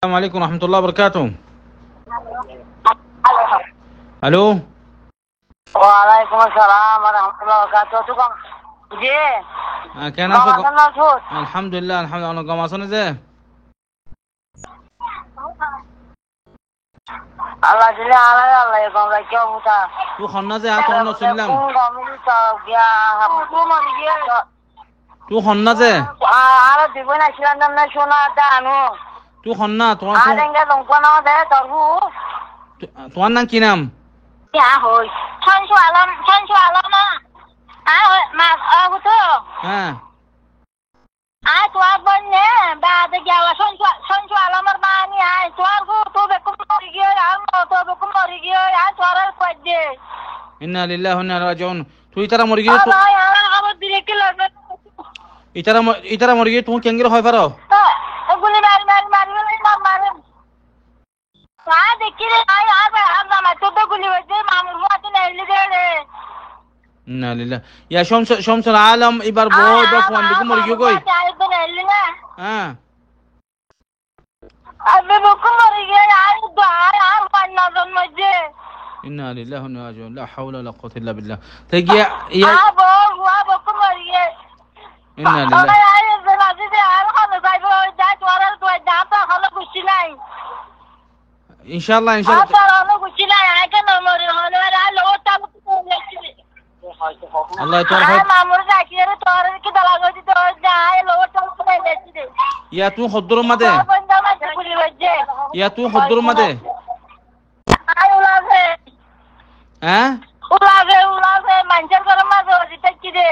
السلام عليكم ورحمة الله وبركاته. الو. ওয়ালাইকুম আসসালাম ওয়া রাহমাতুল্লাহি ওয়া বারাকাতুহু। tukang জি কেন আছো? আলহামদুলিল্লাহ আলহামদুলিল্লাহ। কেমন আছো নিজে? আল্লাহ দিলে আল্লাহ আল্লাহ কমরা কি অবস্থা? তুই খন্না যে তোর শুনলাম। তুই খন্না যে আর দিব না ছিলাম না শোনা দানো। তুই খন্না তোমার আর এঙ্গে লঙ্কন দে তরবু। তোমার নাম কি নাম? ইয়া হই ছনশু আলম না। মা আগুতো। হ্যাঁ। আয় তোর বন্নে বাদে গেলা ছনশু আলমের বানি আয় তোর গো তো বেকুম মরি গিয়ে আর তো বেকুম মরি গিয়ে আর তোর কই দে। ইন্না লিল্লাহি ওয়া ইন্না ইলাইহি রাজিউন। তুই তারা মরি গিয়ে আবার দিলে কি লাগবে? ইতারা মরি গিয়ে তুমি কেঙ্গের হয় পারো? গুলি মারি মারে। দেখি রে আর না তো গুলি হইছে মামুর হাতে নেলি দে। ইন্না লিল্লাহি ইয়া শামসুল আলম এবার বই বা ফোন দিকে মরি গিয়ে কই? হ্যাঁ। আমি বকু মরি গিয়ে আর পান্না জন্মছে। ইন্না লিল্লাহি ওয়া ইন্না ইলাইহি রাজিউন। লা হাওলা ওয়ালা কুওয়াতা ইল্লা বিল্লাহ। তাই গিয়া ইয়া বকু মরি গিয়ে। ইন্না লিল্লাহি ইনশাআল্লাহ আল্লাহ তোর ইয়া তুই খদ্দুর মাদে হ্যাঁ মানুষের ঘরে মাঝে জিতাচ্ছি রে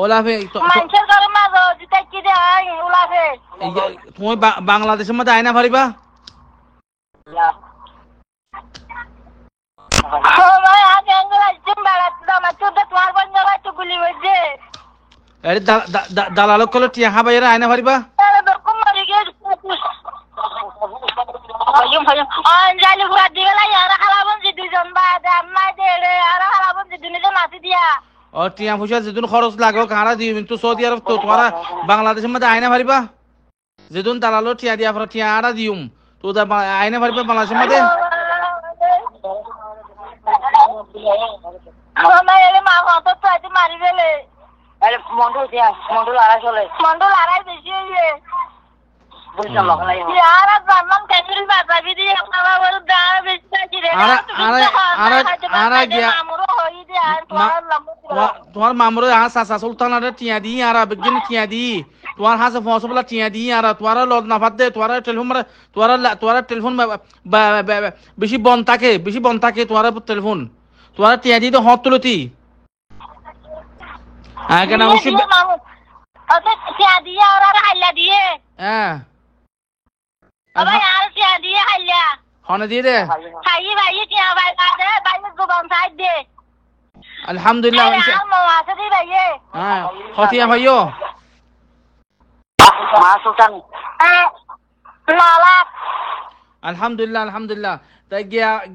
ওলাফে মানুষের ঘরে মাঝে জিতাচ্ছি রে ওলাফে তুমি বাংলাদেশের মধ্যে আয়না পারিবা? দালালক কলে টিয়া হাবাইরা আয়না পারিবা? টিয়া পয়সা যেদিন খরচ লাগো কারা দিও কিন্তু সৌদি আরব তো তোমারা বাংলাদেশের মধ্যে আয়না পারিবা? যেদিন দালালো টিয়া দিয়া পর টিয়া আড়া দিউম তো আয়না পারিবা বাংলাদেশের মধ্যে? মারি ফেলে মন্ডল আড়াই চলে মন্ডল আড়াই বেশি হয়ে তোমার মামুর হাসা সুলতান টিয়া দি আর বেগিন টিয়া দি তোমার হাসে ফসবলা টিয়া দি আর তোমার লদ নাফাত দে তোমার টেলিফোন বেশি বন থাকে তোমার টেলিফোন তোমার টিয়া দি তো হত তুলতি কেন অবশ্যই টিয়া দিয়ে আর হাইলা দিয়ে হ্যাঁ আর টিয়া দিয়ে হাইলা হনে দিয়ে দে খাই ভাই টিয়া ভাই দে ভাই জবান সাইড দে আলহামদুলিল্লাহ হ্যাঁ খতিয়া ভাইও মা সুলতান লালা আলহামদুলিল্লাহ তাই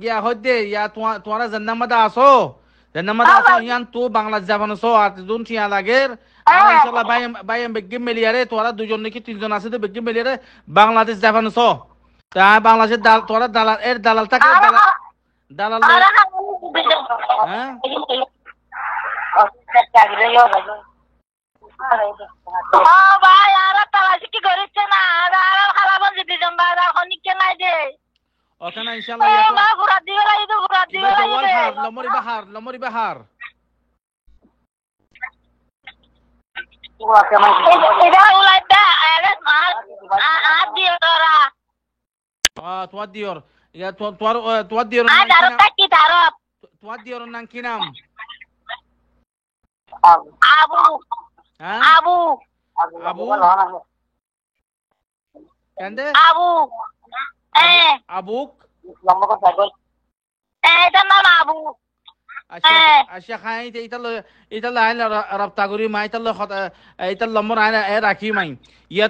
গিয়া হইতে ইয়া তোমারা জান্নামাদা আসো ইয়ান তো বাংলা জাপান আছো আর দুন টিয়া লাগের আর ইনশাআল্লাহ ভাই বেগিম মিলিয়ারে তোরা দুজন নাকি তিনজন আছে তো বেগিম মিলিয়ারে বাংলাদেশ জাপান আছো তা বাংলাদেশের তোরা দালাল থাকে দালাল হ্যাঁ ভাই আর তালাশি কি করেছে না আর খালাবন যদি জম্বা আর খনিকে নাই দে ওখানে ইনশাআল্লাহ ইয়া ঘুরা দিবে লমরি বাহার এটা উলাইতা আরে আর দিও তোরা তোমার দিওর ইয়া তোমার দিওর নাম কি তারক তোমার দিওর নাম কি নাম? আবু হ্যাঁ আবু কেন্দে আবু আবুক এটা নাম আবু আচ্ছা খাই এটা লাইন রাবতা করি মাই এটা লম্বর আইন রাখি মাই ইয়া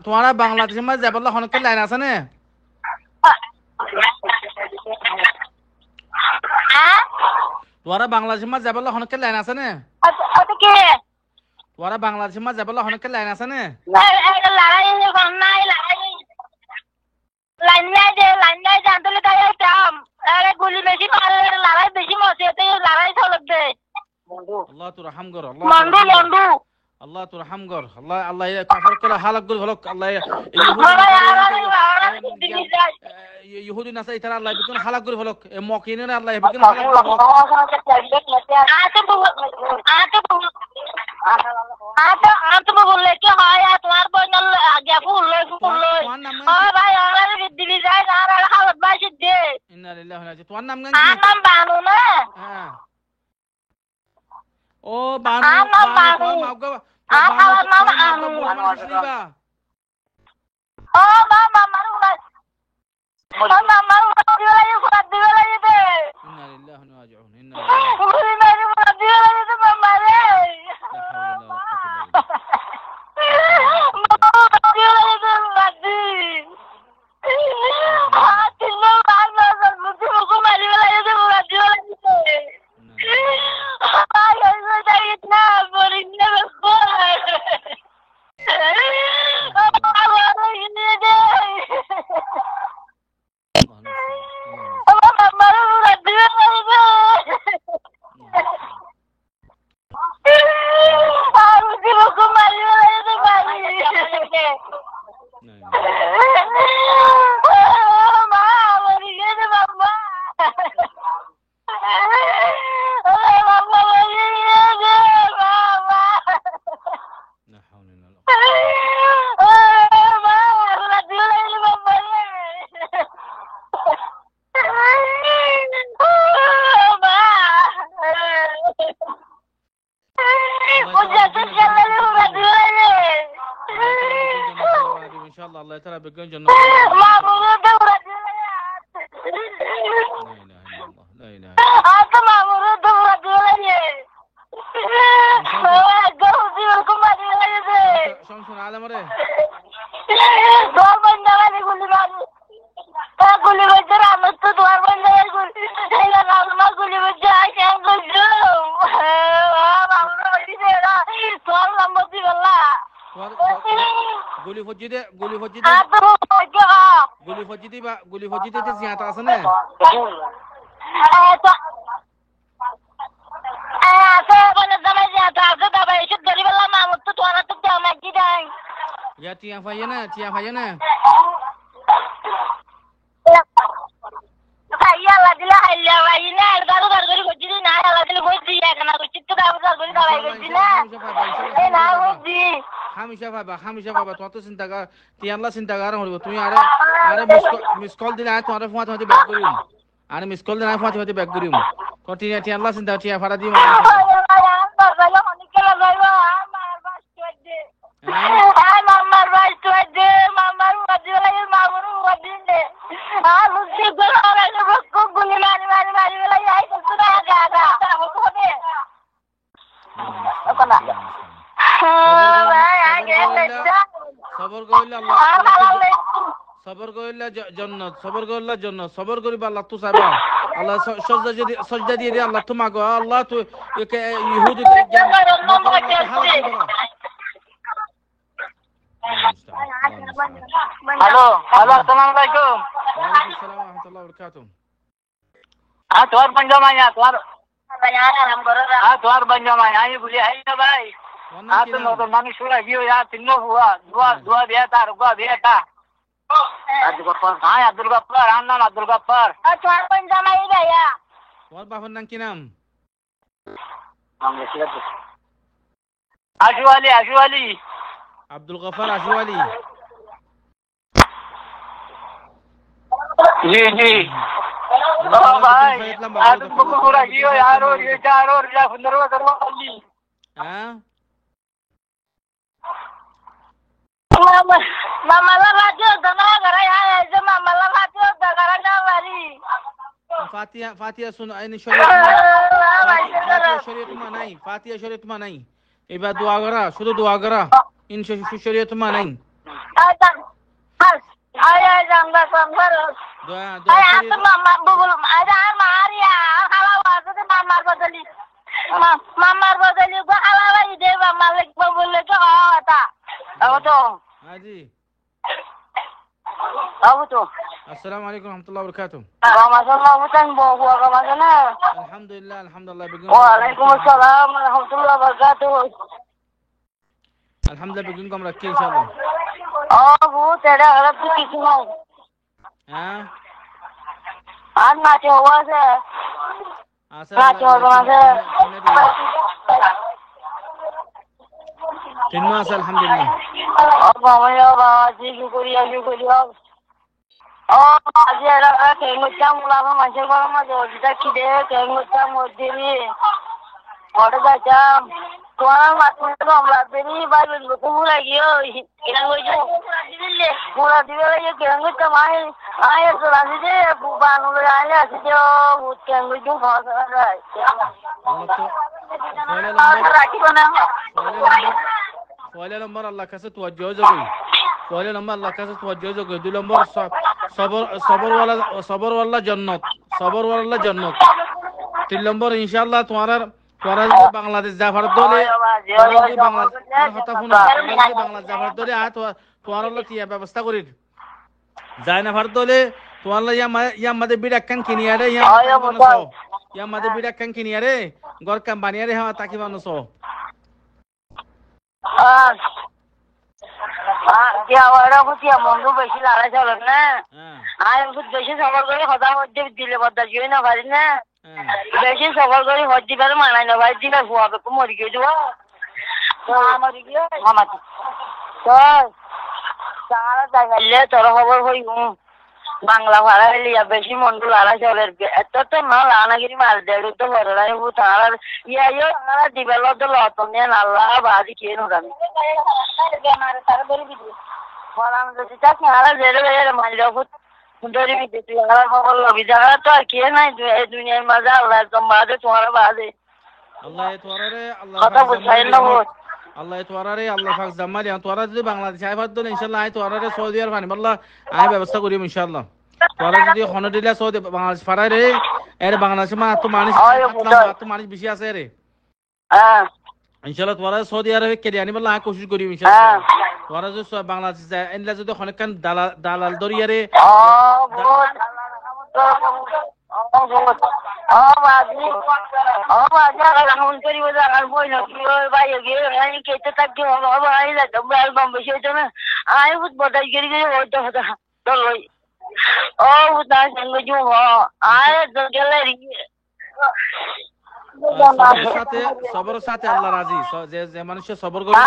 তোমারা বাংলাদেশের মধ্যে যাবলে হনকে লাইন আছে না? তোমারা বাংলাদেশের মধ্যে যাবলে হনকে লাইন আছে না? তোমারা বাংলাদেশের মধ্যে যাবলে হনকে লাইন আছে না? লাইন নাই জানতলে তাই দাম আরে গুলি বেশি মারলে লড়াই বেশি মসিতে লড়াই চলক দে আল্লাহ তো রহম কর মন্ডু আল্লাহ তো রহম কর আল্লাহ কাফার করে হালাক করে হলক আল্লাহ ইহুদি নাসাই তারা আল্লাহ বিকুন হালাক করে হলক মকিনে আল্লাহ বিকুন হালাক করে হলক আতো বললে কি হয় তোমার বোন আগে ফুল ও ভাই আমার দিলি যায় আর হালত বাসি দে ইন্না লিল্লাহি ওয়া ইন্না ইলাইহি তোমার নাম কি নাম বানু না হ্যাঁ ও বানু মাগো বানু ও মামা মারু ও মামা দিওলাই ফুরাত দিওলাই দে ইন্না লিল্লাহি ওয়া ইন্না ইলাইহি রাজিউন ইন্না ফুরি মারি ফুরাত দিওলাই দে মামা রে ইনশাআল্লাহ আল্লাহ তাআলা বিজ্ঞান জন্য শুন আলম রে তোর বন্ধা গুলি মারু গুলি বজে রামত তো তোর বন্ধা গুলি এইলা রামা গুলি বজে কেন গজু মামু বলি দেরা তোর লম্বতি বলা গুলি ফজি দে গুলি ফজি দিবা গুলি ফজি দিতে জিয়াটা আছে না বলে জামাই জিয়াটা আছে তবে এসব গরিবেলা মামু তো তোরা তো কেমন কি দেয় ya tia fayana saya la dila halla wa ina daru daru gojji na la dila gojji ya kana gojji to daru daru daru gojji na e na gojji hamisha baba to চিন্তা কর তি আল্লাহ চিন্তা কর হইব তুমি আরে miss call দিলে আয় তোমারে ফোন হতে ব্যাক করিম আরে মিস কল দিলে আয় ফোন হতে ব্যাক করিম কটি তি আল্লাহ চিন্তা তিয়া ফাড়া দিম mamar baik tu aja, mamar wajib lagi mamar wajib deh. Mesti orang yang berkuk guni mari lagi ayo sudah ada. Aku deh. Apa nak? সবর করিলে জান্নাত সবর করিবা আল্লাহ তো চাইবা আল্লাহ সজদা দিয়ে আল্লাহ তো মাগো আল্লাহ তো ইহুদি Halo, assalamualaikum. Waalaikumsalam warahmatullahi wabarakatuh. तुहार पंजामाया तुहार तुहार पंजामाया ये बोले है ना भाई तुम तो मानी सुरा गियो यार तीनों हुआ दुआ दिया था रुका दिया था अब्दुल गफ्फार अब्दुल गफ्फार नाम अब्दुल गफ्फार तुहार पंजामाया भैया তোমার বাবার নাম কি নাম आशू वाली আব্দুল গফফার আশওয়ালি जी ओ भाई तुमको पूरा गियो यार और ये चार और या सुंदरवा करवा वाली हां मामा ला बाजू दना घर आया जे मामा ला बाजू घर ना वाली फातिहा सुन आईन শরীয়ত মানাই ফাতিহা শরীয়ত মানাই এবার দোয়া করা শুধু দোয়া করা ইনশাআল্লাহ শরীয়ত মানাই Ayah jangan sambar. Ayah tu mama bubul. Ayah Maria. Halawa tu mama bodoli. Mama bodoli. Gua halawa ide mama lek bubul lek apa? Apa tu? Haji. Abu tu. Assalamu alaikum warahmatullahi wabarakatuh. Ramadan Abu tan bawa Ramadan na. Alhamdulillah begin. Waalaikumsalam warahmatullahi wabarakatuh. Alhamdulillah begin kam rakhi insyaallah. Abu tera Arab tu kisu na. हाँ आज नाचे हुआ से नाचे हुआ से तिन्मास अल्हम्दुलिल्लाह अब हमें अब आजी की कुरिया oh aja ada kayak ngucap mulai macam apa macam kita kide kayak ngucap modeli order jam tuan macam tu हमला beri baru lupa lagi yo kira ngucap mula dia lagi kira ngucap ay tu lagi deh bukan mulai aja sih yo kira ngucap bahasa سؤال نمبر الله كسر توجه جوجي سؤال نمبر الله كسر توجه جوجي دو نمبر صبر والله جنات صبر والله جنات তিন নম্বর ইনশাআল্লাহ তোমার বাংলাদেশ জাফর দলে বাংলাদেশ জাফর দলে তোমার টিয়া ব্যবস্থা করি যায় না ভারত দলে তোমার ইয়া মাদে বিড় একখান কিনিয়ারে ইয়া মাদে বিড় একখান কিনিয়ারে গর কাম বানিয়ারে হ্যাঁ তাকি মানুষ क्या वाला कुछ या मंगू बेशी लाला चलो ना आय कुछ बेशी सफर करे खदा होते दिले बदल जो ना भाई ना बेशी सफर करे होती पर माना ना भाई दिला हुआ पे कुमोर के जो तो हमारी क्या हमारी तो सारा जगह ले तोरा खबर होई हूं বাংলা ভাড়া লিয়া বেশি মন্ডু লালা চলে এত তো না লানাগিরি মার দেড় তো বড়লাই হু তারা ইয়া তারা ডিভেলপ তো লতন নিয়ে আল্লাহ বাদি কে নো গামি আমার তারা ধরে দিবি ফলাম যদি তা সারা জেরে জেরে মাইরা হু ধরে দিবি তুই আর খবর লবি জায়গা তো আর কে নাই এই দুনিয়ার মাঝে আল্লাহ একদম বাদে তোমার বাদে আল্লাহ তোরারে আল্লাহ কথা বুঝাইল না আল্লাহ তোরারে আল্লাহ পাক জামালি তোরা যদি বাংলাদেশ আইবার দল ইনশাআল্লাহ আই তোরারে সৌদি আরব আনিব আল্লাহ আই ব্যবস্থা করিম ইনশাআল্লাহ তোরা যদি হন দিলা সৌদি বাংলাদেশ ফারারে এর বাংলাদেশ মা তো মানুষ বেশি আছে রে হ্যাঁ ইনশাআল্লাহ তোরা সৌদি আরবে কে আনিব আল্লাহ কোশিশ করিম ইনশাআল্লাহ তোরা যদি বাংলাদেশ যায় এনলা যদি হনকান দালাল দরিয়ারে বাজি আগার মন করি আগার বই না ভাই গিয়ে কেটে থাকতে হবে আই যাম অ্যালবাম বেশি হইতো না আই বুঝ বদাই করি হইতো হতো চল ও উদা সঙ্গে জু আয় গেলে সবরের সাথে আল্লাহ রাজি যে মানুষের সবর করবে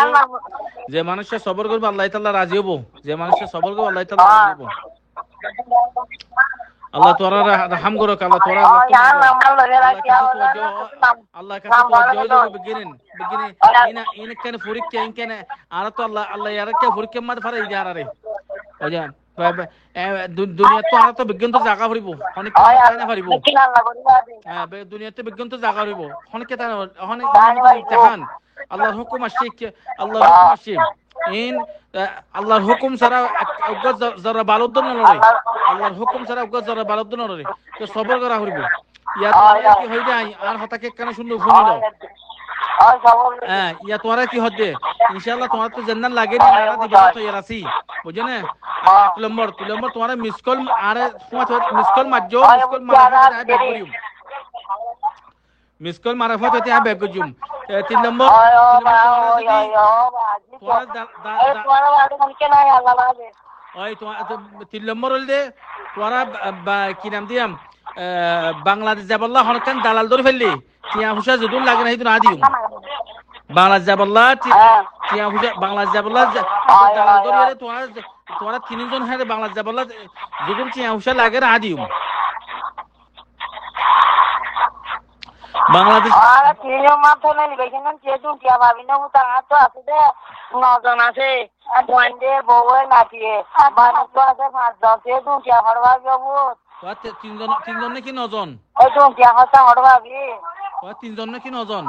যে মানুষের সবর করবে আল্লাহ তাআলা রাজি হবো যে মানুষের সবর করবে আল্লাহ তাআলা রাজি হবো আল্লাহ তোরা রহম করো আল্লাহ তোরা আল্লাহ কাছে তোয়াজ্জো বিগিনিন ইন কেন ফুরিকে ইন কেন আর তো আল্লাহ ইয়ারকে ফুরিকে মত ফারে ইজারা রে ওজা দুনিয়া তো আর তো বিজ্ঞান তো জায়গা ভরিব অনেক না ভরিব হ্যাঁ দুনিয়াতে বিজ্ঞান তো জায়গা ভরিব অনেক তা অনেক ইমতিহান আল্লাহর হুকুম আসছে আল্লাহর হুকুম আসছে ইন আল্লাহর হুকুম ছাড়া যারা বালুদ্দ নলরে আল্লাহর হুকুম ছাড়া যারা বালুদ্দ নলরে তো সবর করা হইব ইয়া তোরা কি হই যায় আর হতাকে কেন শুনলো শুনিল হ্যাঁ ইয়া তোরা কি হচ্ছে ইনশাআল্লাহ তোমার তো জান্নাত লাগে না না দিবা তো ইয়ারাসি বুঝছো না নম্বর তোমার মিস কল আর মিস কল মারজো মিস কল মারফত হতে হ্যাঁ ব্যাক করজুম 3 নম্বর ওই তিন নম্বর হল দে তোরা কি নাম দিয়াম বাংলাদেশ যাবল্লা হনকান দালাল ধরে ফেললি টিয়া হুসা যদুন লাগে না না দিও বাংলাদেশ যাবল্লা টিয়া হুসা বাংলাদেশ যাবল্লা দালাল ধরে তোরা তিনজন হ্যাঁ বাংলাদেশ যাবল্লা যদুন টিয়া হুসা লাগে না দিও বাংলাদেশ তিনজন মাধ্যমে নিবেদন যেহেতু টিয়া ভাবি না তা তো আছে দে 9 জন আছে ওয়ানডে বউয়ে নাতিয়ে মানুষ তো আছে 5 জন যেহেতু টিয়া হরবা যাবো তিনজন নাকি 9 জন ওই তো টিয়া হতা হরবাবি ওই তিনজন নাকি 9 জন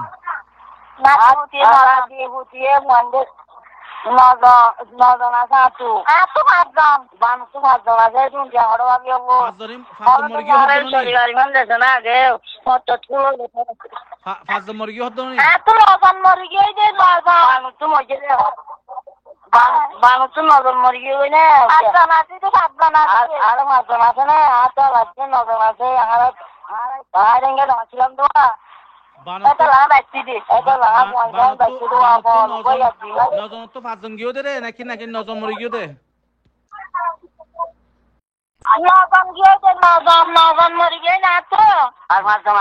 না টিয়া হরবাবি হুতিয়ে ওয়ানডে 9 জন আছে আতো 5 জন বান তো 5 জন আছে যেহেতু টিয়া হরবাবি যাবো 5 জন মুরগি হতো গাড়ি মান দেছ না আগে কত তুলো 5 জন মুরগি হতো না এত 9 জন মুরগি দে বাবা তো মজে দে মানুষ তো নজর মরে গিয়ে ওই না আটজন আছে তো সাতজন আছে আরো পাঁচজন আছে না আটটা লাগছে নজন আছে আর আর এঙ্গে ছিলাম তো এটা লাগা বাইছি দি এটা লাগা পয়সা বাইছি তো আপন কই আছি নজন তো পাঁচজন গিয়ে দে রে নাকি নাকি নজন মরে গিয়ে দে নজন গিয়ে দে নজন মরে গিয়ে না তো আর পাঁচজন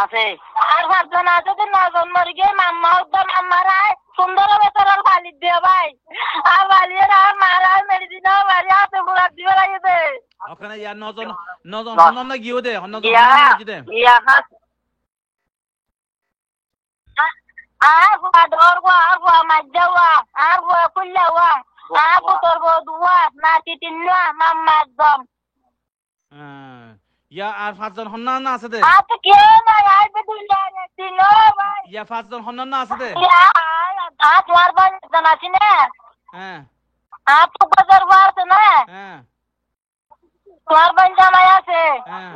আছে তো নজন মরে গিয়ে মাম্মা উদ্দাম আমারাই সুন্দর বেচারার বালি দিয়ে ভাই আর বালিয়ে আর মারা মেডিসিন বাড়ি হাতে পুরা দিয়ে লাগিয়ে দে ওখানে ইয়া নজন নজন হন না গিয়ে দে নজন গিয়ে দে ইয়া আর গো ডর গো আর গো মাজ্জাওয়া আর গো কুল্লাওয়া আর গো তোর গো দুয়া নাতি তিনলা মাম্মা একদম ইয়া আর পাঁচজন হন না আছে দে আর তো কে না আর বে দুলা দিন ভাই ইয়া পাঁচজন হন না আছে দে ইয়া আর তোমার বাড়ি জানাছি না হ্যাঁ আর তো বাজার আছে না হ্যাঁ তোমার বাড়ি জামাই আছে হ্যাঁ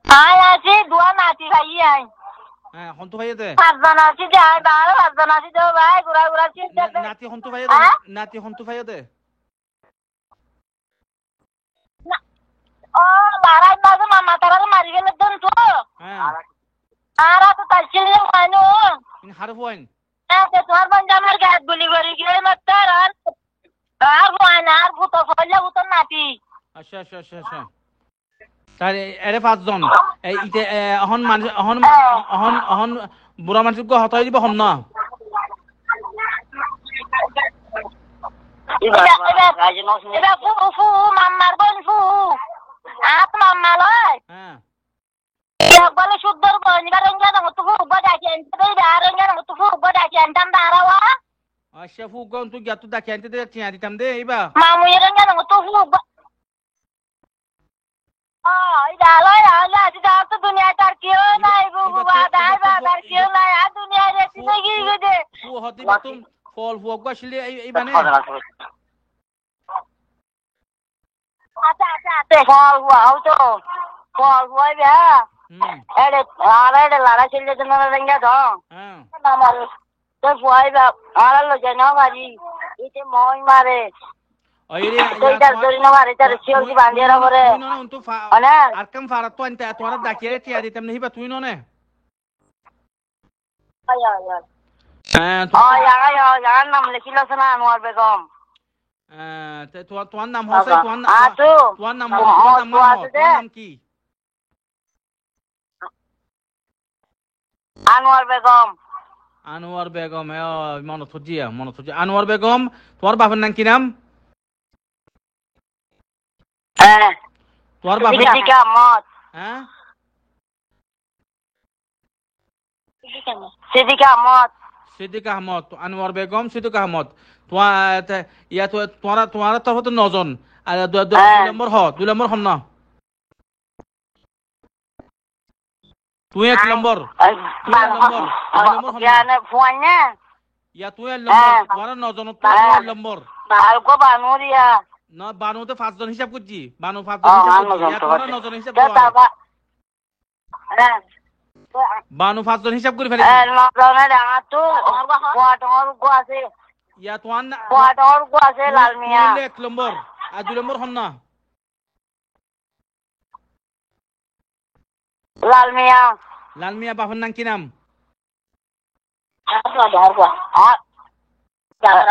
আয় আছি দুয়া নাতি ভাই আয় হ্যাঁ হন্তু ভাই দে পাঁচজন আছি যে আয় বারো পাঁচজন আছি তো ভাই ঘুরা ঘুরা চিন্তা নাতি হন্তু ভাই দে নাতি হন্তু ভাই দে ও লড়াই মাঝে মামা তারা মারি গেলে দেন তো হ্যাঁ আর তো তাইছিল মানো ইন হার হইন এতে তোমার বন্ধ আমার গাত গুলি করে গিয়ে মাত্র আর হইন আর ভূত ফলে ভূত নাতি আচ্ছা আচ্ছা আচ্ছা আচ্ছা তাহলে এরে পাঁচজন এই ইতে অহন মানুষ অহন অহন অহন বুড়া মানুষকে হতাই দিব হন না এটা ফু মাম্মার বোন ফু আপ মাম্মা লয় হ্যাঁ বলে শুদ্ধর বোন এবার রঙা না তো ফু বড়াকে এনতে দেই আর রঙা না তো ফু বড়াকে এনতাম দাঁড়াওয়া আচ্ছা ফু কোন তুই গিয়া তুই ডাকি আনতে দে টিয়া দিতাম দে এইবা মামু রঙা না তো ফু এটা লয় আলা এটা তো দুনিয়া তার কেউ নাই বাবা দাই বাবা কেউ নাই আর দুনিয়া রে কি গদে ফু হতি তুম ফল ফু গছলি এই বানে আচ্ছা ফল হুয়াও তো ফল হুয়াই বে এড়ে আরে লাড়া ছিল যে না রেঙ্গা তো হ্যাঁ আমার তো হুয়াই বে আরে লো যে না বাজি ইতে মই মারে ওইরে এইটা ধরি না মারে তার শিওর কি বান্দিরা করে তুই নন তো আনে আর কাম ফারা তো আনতে তোরা ডাকিয়ে টিয়া দিতাম নেহিবা তুই ননে আয়া হ্যাঁ আয়া নাম লিখিল আছে না আনোয়ার বেগম তোমার নাম হচ্ছে তোমার নাম কি আনোয়ার বেগম আনোয়ার বেগম মনত হচ্ছে আনোয়ার বেগম তোমার বাপের নাম কি নাম তোমার বাপের সিদ্দিক আহমদ হ্যাঁ সিদ্দিক আহমদ সিদ্দিক আহমদ আনোয়ার বেগম সিদ্দিক আহমদ তোমার তরফ তো নজন আর দুই নম্বর হন না তুই এক নম্বর ইয়া তুই এক নম্বর তোমার নজন নম্বর না বানুতে পাঁচজন হিসাব করছি বানু পাঁচজন হিসাব করছি তোমার নজন হিসাব বানু পাঁচজন হিসাব করে ফেলেছি ইয়া তোমার লালমিয়া এক নম্বর আর দুই নম্বর হন না লালমিয়া বাপের নাম কি নাম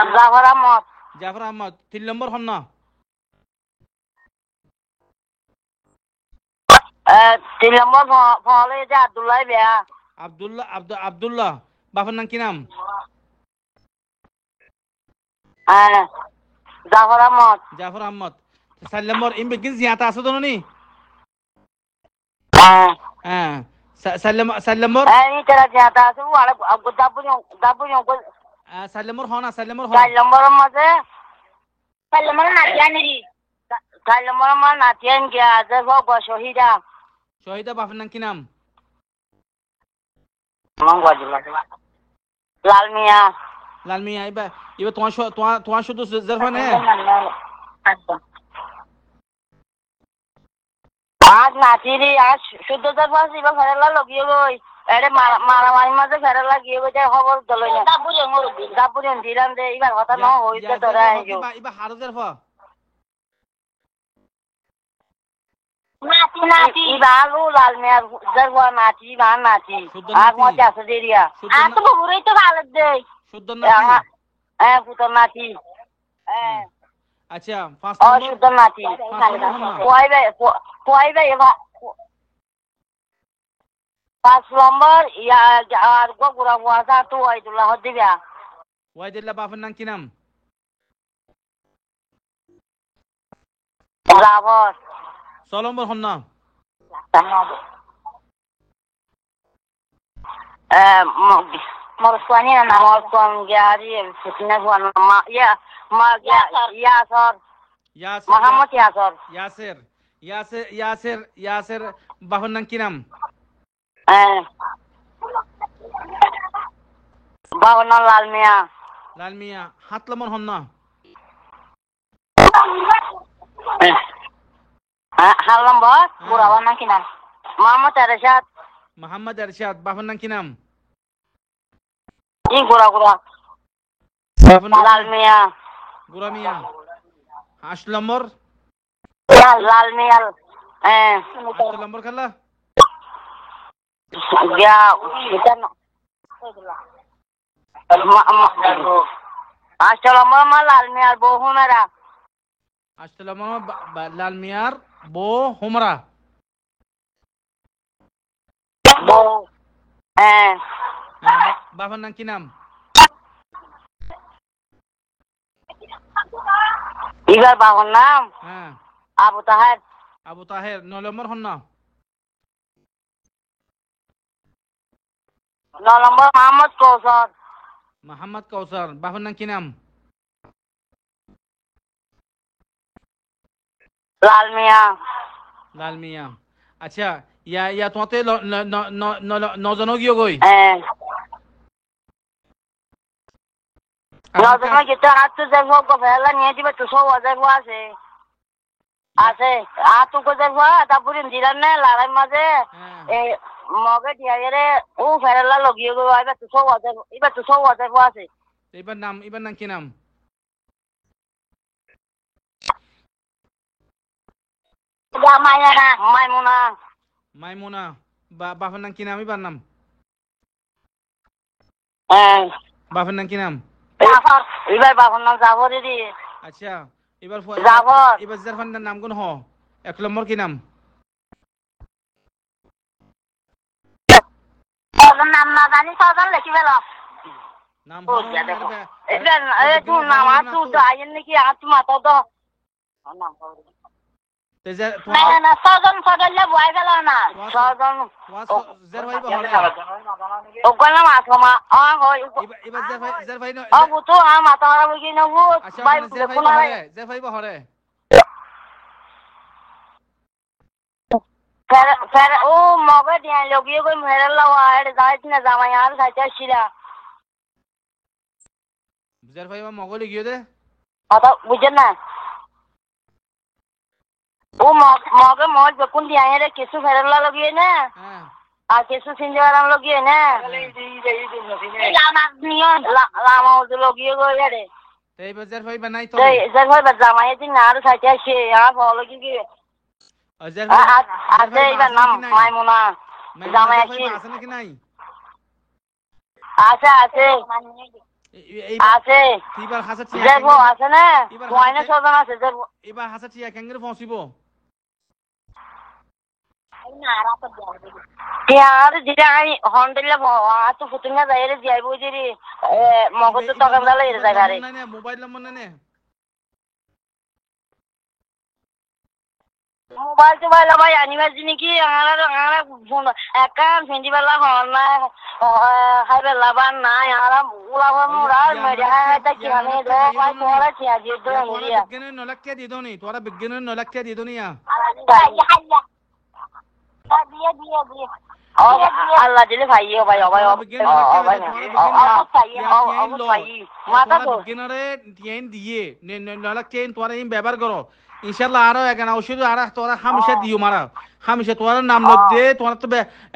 জাফর আহমদ 3 নম্বর হন না 3 নম্বর ফলে যে আব্দুল্লাহ বেয়া আব্দুল্লাহ বাপের নাম কি নাম জাফর আহমদ 4 নম্বর ইমবেগিন জিয়াতা আছে তো নি হ্যাঁ 4 নম্বর এই তেরা জিয়াতা আছে ওয়ালা দাবু 4 নম্বর হন 4 নম্বর 4 নম্বরের মাঝে 4 নম্বর নাতিয়ানি 4 নম্বরের মা নাতিয়ান গিয়া আছে সব শহীদা বাপের নাম কি নাম লালমিয়া এবার তোমার শুধু জারফান আজ নাতিরি আজ শুদ্ধ জারফান ছিল ঘরে লগিয়ে গই এটা মারামারি মাঝে ফেরা লাগিয়ে বলছে খবর দলে না দাপুরে দিলাম দে এবার কথা ন হইতে তোরা আইজো ইবা হারুদের ফ নাতি নাতি ইবাগু লাল মেয়ার জারওয়া নাতি বা নাতি আর মজা আছে দেরিয়া আর তো বুড়াই তো ভালো দে শুদ্ধ নাতি পুতর নাতি আচ্ছা 5 ও শুদ্ধ নাতি কয়বে এবার 5 নম্বর ইয়া আর গোগুরা ওয়াজা তো ওয়াইদুল্লাহ দিবা ওয়াইদুল্লাহ বাপের নাম কি নাম রাবর 6 নম্বর হন না Morsuani na morsuan gyari fitna huan ma Yasir Muhammad ইয়াসের বাপের নাম কি নাম Bawna Lal Mia লাল মিয়া 7 নম্বর হন না Halam bos burawan na kinan Muhammad Arshad Mohammad এরশাদ বাপের নাম কি নাম gura বাপের নাম Lal Mia গুরা মিয়া 8 নম্বর Lal Mia 8 নম্বর খেলা ya kita Assalamu Lal Mia bohu mera 8 নম্বর লাল মিয়ার বউ হুমরা bohu বাপের নাম কি নাম Ibar bahon nam হ্যাঁ Abu Tahir আবু তাহের 9 নম্বর হন না 9 নম্বর Muhammad Kausar মোহাম্মদ কাউসার বাপের নাম কি নাম Lal Mia লাল মিয়া আচ্ছা ইয়া তোমাতে নজন গিয়ে গই Nozama kita hatu zagwa ko phela niye diba to so wazagwa ase atu ko zagwa ta purin dilan ne larai maze e moge diare u phela logiyo go iba to so wazagwa ase এবার নাম কি নাম মাইমুনা বাপের নাম কি নাম এবার নাম বাপের নাম কি নাম এবার বাবার নাম জাফর দি আচ্ছা এবার জাফর এবার জাফরের নাম কোন হ 1 নম্বর কি নাম নাম না জানি সজন লিখি ফেলো নাম এবার তুই নাম আতু আইন নাকি আতু মাতা তো নাম না সজন সজলে বয় গেল না সজন জের ভাই বহরে ওকলা মাথমা হই এবার জের ভাই বুতো মাথা হারা বই না বু ভাই জের ভাই বহরে ফের ও মগে দিয়া লগিয়ে কই মেরেলা ওয়াড় যাইছ না জামাই আর সাইতে ছিলা জের ভাই মগলি গিয়ে দে আতা বুঝেন না ও মগে মজ বকুন দিয়া রে কিছু ফেরেলা লগিয়ে না আর কিছু সিনজারাম লগিয়ে না লামা লগিয়ে গই রে এই বাজার ভাই বানাই তো এই জের ভাই জামাই দিন আর সাইতে আসে আর ভালো কি জের ভাই আছে এবার নাম মাইমুনা জামাই আছে নাকি নাই আছে আছে আছে এবার হাসা জের ভাই আছে না কয়না সজন আছে জের এবার হাসা টিয়া কেঙ্গরে পৌঁছিবো यार जिरा हंडले तो फुटना जाय रे जाइबो जिरी मगज तो तकम दाले रे जागारे मोबाइल नंबर ने मोबाइल तो वाला भाई एनिवर्सरी की आरा फोन अकाउंट फेंडी वाला होना हाय वाला बन ना यार उला मुरा मेरे है त कि हमें दो भाई थोड़ा छिया दे दो मुरिया बिगनर 9 लाख के दे दो नहीं तोरा बिगनर 9 लाख के दे दो नहीं यार दिया अल्लाह दिले भाई ओ भाई माता तो बिगनरे টিয়াইন দিয়ে 9 লাখ টিয়াইন তোরা ইন ব্যবহার করো ইনশাআল্লাহ আরো এখানে ওষুধ আর তোরা হামেশা দিও মারা হামেশা তোরা নাম ল দে তোরা তো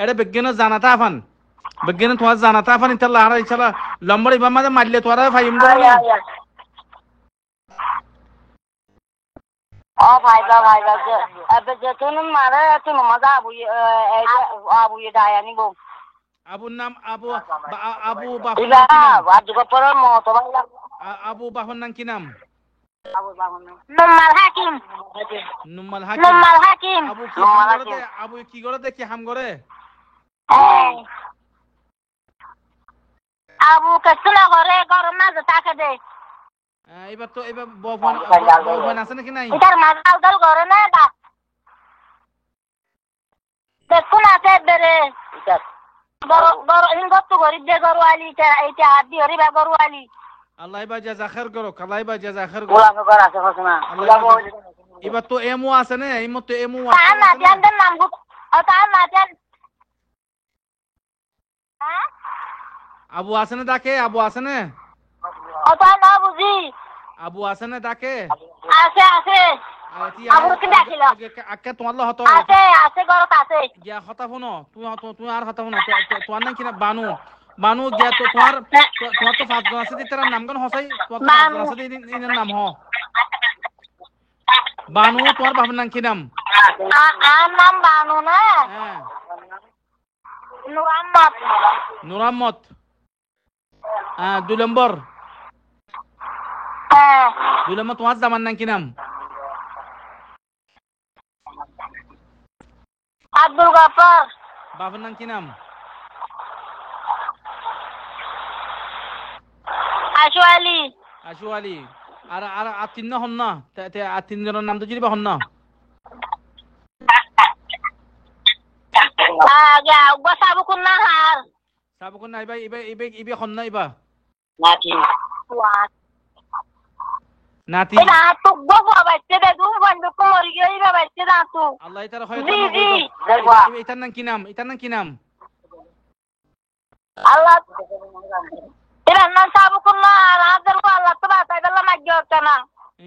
এটা বিজ্ঞান জানাতা Affan begini tuwa zana ta fani talla hara inshallah lambar iba ma malle tuwa fahim Ay, goro ay, ay. Fayda. Abi jetunun mara tu mamaza abu ye daya ni bo. abu nam abu ba Iba, wajib koran mo to bang. abu ba honnan kinam Nummal Hakim. nummal hakim Nummal Hakim. abu ki ham gore de abu ki gore de ki ham gore Abu kasuna gore goro maza takade. এবার তো এবার বউ আছে নাকি নাই Itar maza udal gore na da. Dekun ase bere. Goro ingottu gori de goro ali ite adi ori ba goro ali. আল্লাহ এবার জাযা খাইর করো আল্লাহ এবার জাযা খাইর করো Gula gora ase khosna. এবার তো এমও আছে না এই মতো এমও Taan na dian den nam gut. Taan na dian. Ha? Abu আছে না ডাকে আবু আছে না Taan na buzi. আবু আছে না ডাকে Ase. Abu কে ডাকিল আকে তোমার লো হতো ase goro ase. গিয়া কথা শুনো তুমি আর কথা শুনো তোমার নাম কি না বানু গিয়া তো তোমার তো পাঁচজন আছে তার নামগণ হসাই তোমার তো পাঁচজন আছে ইনের নাম হ বানু তোমার বাবার নাম কি নাম Nam Banu na. হ্যাঁ Nuramat. নুরাম্মত 2 নম্বর Eh. 2 নম্বর তোমার জামার নাম কি নাম Abdul Ghaffar. বাবার নাম কি নাম Ashu Ali. আশু আলী আর তিন হন না আর তিনজনের নাম তো যদি বা হন না Gua sabu kun nahar. সাবকন না ইবে হন না ইবা Wah. নাতি Ina tu gua bacche de du bandu ko mori gei ba bacche da tu. আল্লাহ এটার হয় জি এটার নাম কি নাম এটার নাম কি নাম Allah. Ina nan sabu kun nahar hadar ko Allah to ba sai dalla magyo kana.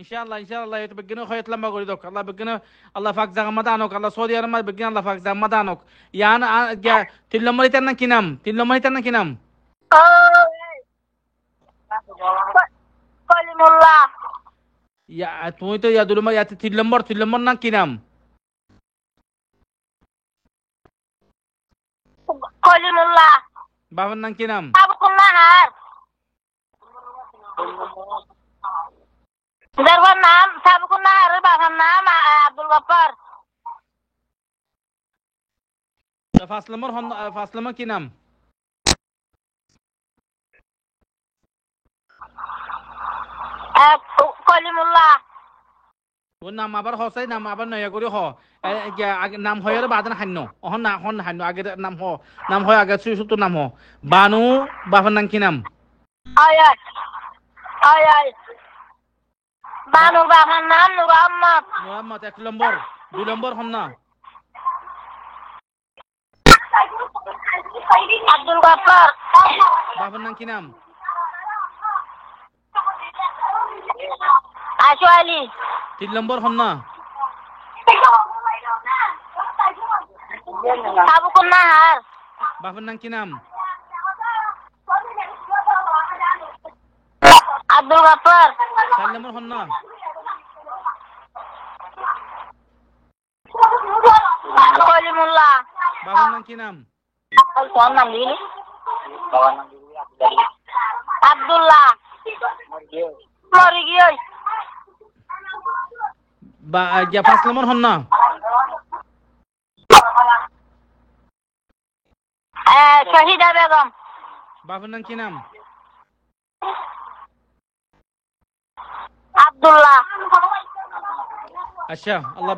ইনশাআল্লাহ এটা বিজ্ঞান হয় লম্বা করে দাও আল্লাহ বিজ্ঞান আল্লাহ পাক জাগা মাদানক আল্লাহ সৌদি আরব বিজ্ঞান আল্লাহ পাক জাগা মাদানক ইয়ান তিন নম্বর এটার নাম কি নাম 3 নম্বর এটার নাম কি নাম Kalimullah. ইয়া তুমি তো ইয়া 2 নম্বর ইয়া 3 নম্বর নাম কি নাম Kalimullah. বাবার নাম কি নাম Sabu kun nahar. Darwan nam sabu kun nahar ba nam Abdul Ghaffar. 5 নম্বর কি নাম Kalimullah. ও নাম আবার হসাই নাম আবার নয়া করে নাম হয় আর বাদান হান্য অহন না হন হান্য আগে নাম হয় আগে সুতো নাম বানু বাবার নাম কি নাম Ay. Banu bahan nam Nuramat. Mohammad 1 নম্বর 2 নম্বর হন না Abdul Ghaffar. বাবার নাম কি নাম Ashu Ali. 3 নম্বর হন না Sabu kun nahar. বাবার নাম কি নাম Abdul Ghaffar. 4 নম্বর হন না Kalimullah. বাবার নাম কি নাম Tuan nam dili. Abdullah. Mori gyoy. বা 5 নম্বর হন না Shahida Begum. বাবার নাম কি নাম Abdullah. আচ্ছা আল্লাহ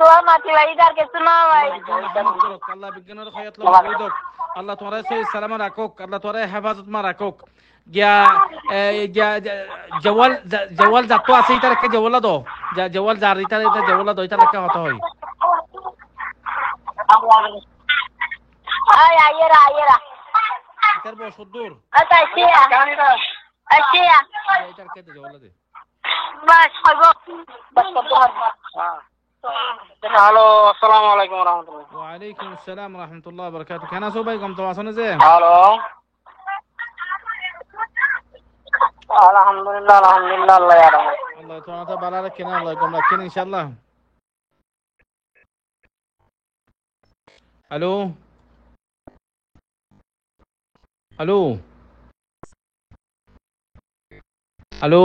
Dua mati lagi dar ke sunawai. আল্লাহ বিজ্ঞানের খয়াত লম্বা করে দাও আল্লাহ তোরা সহি সালামত রাখুক আল্লাহ তোরা হেফাজত মা রাখুক জওয়াল যাতো আছে এটা রেখে জওয়ালা দো জওয়াল যার এটা জওয়ালা দো এটা রেখে হতে হয় Ayera. এটার বড় সুদূর Asia. এটার কে জওয়ালা দে Bas, bas. হ্যালো, আসসালামু আলাইকুম রহমতুল্লাহ। ওয়ালাইকুম আসসালাম রহমতুল্লাহ বরকাত। কেন আছো ভাই? কম তো আছো না যে? হ্যালো, আলহামদুলিল্লাহ আলহামদুলিল্লাহ, আল্লাহ ইয়ারাম। আল্লাহ তোমার তো ভালো রাখেন, আল্লাহ কম রাখেন ইনশাআল্লাহ। Hello hello hello